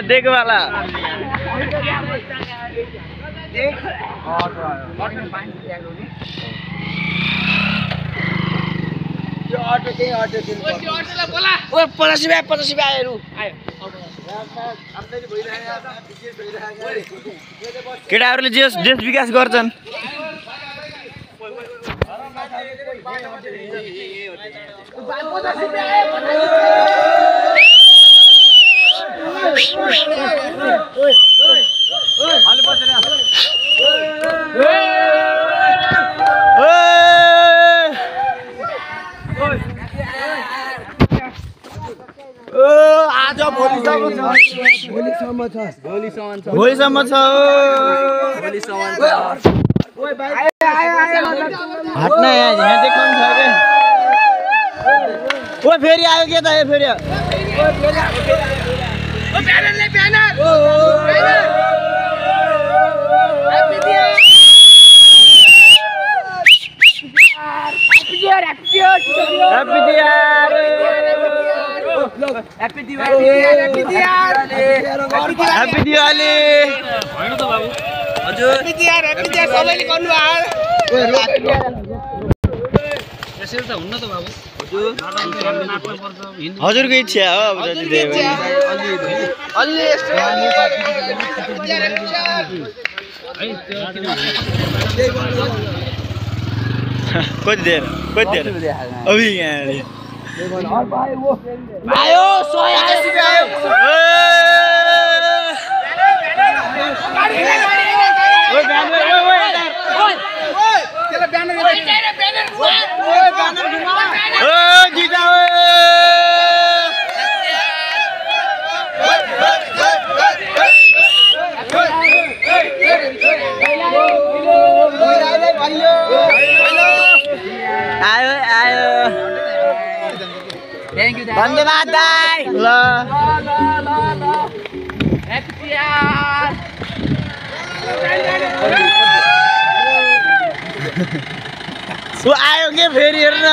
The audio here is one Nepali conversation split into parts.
देखो वाला केटाहरूले देश विकास गर्छन् आज भोलिसम्म छ हट्न यहाँ देखाउनु छ के ओ फेरि आयो के त यो फेरि Happy Diwali. हैन त बाबु हजुर हैप्पी दिवाली सबैले गर्नु भयो यसरी त हुन्न त बाबु हजुरको इच्छा हो अब जति दिए अलि कति देर अभी यहाँ आयो 180 आयो धन्यवाद दाइ ल उ आयो के फेरि हेर्न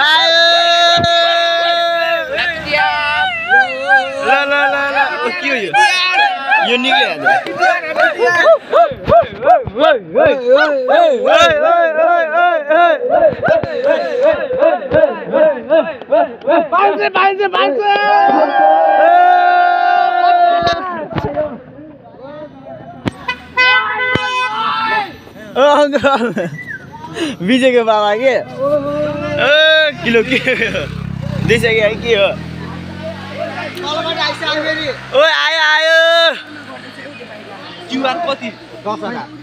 आयो ल ल ल ल के हो यो निक्ल्यो विजयको बाबा के किलो के दिइसक्यो के हो ओ आयो क्युआर कति 10,000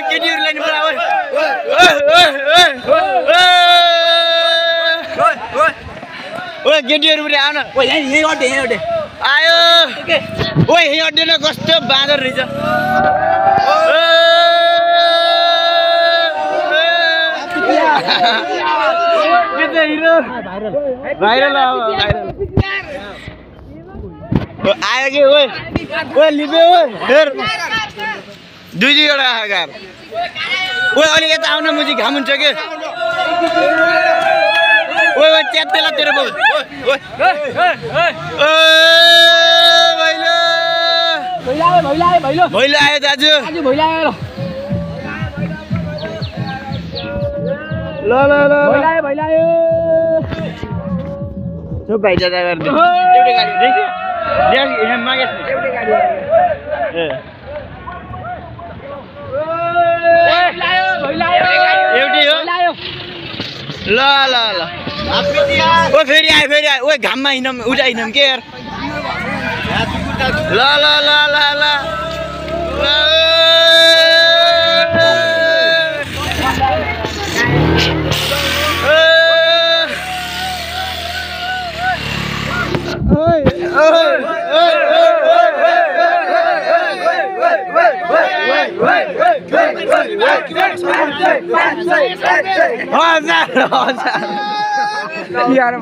केटीहरुलाई नि बोला ओइ केटीहरु पनि आउन ओइ यही अड्डे आयो ओइ यही अड्डे न कस्तो बाँदर रहेछ के त हिरो भाइरल आयो के ओइ लिबे ओइ हेर दुईवटा आकार ओइ अलि यता आउन मुजी घाम हुन्छ के ओइ च्यातेला तेरो बाउ भैलो आयो दाजु ल भैलायो जो भाइ जाँदा गर्दै एउटै गाडी देखि यहाँ मागेछ एउटै गाडी एउटै हो ल ओ फेरि आयो ओ घाममा हिँडौँ उता हिँडौँ के यार ल यार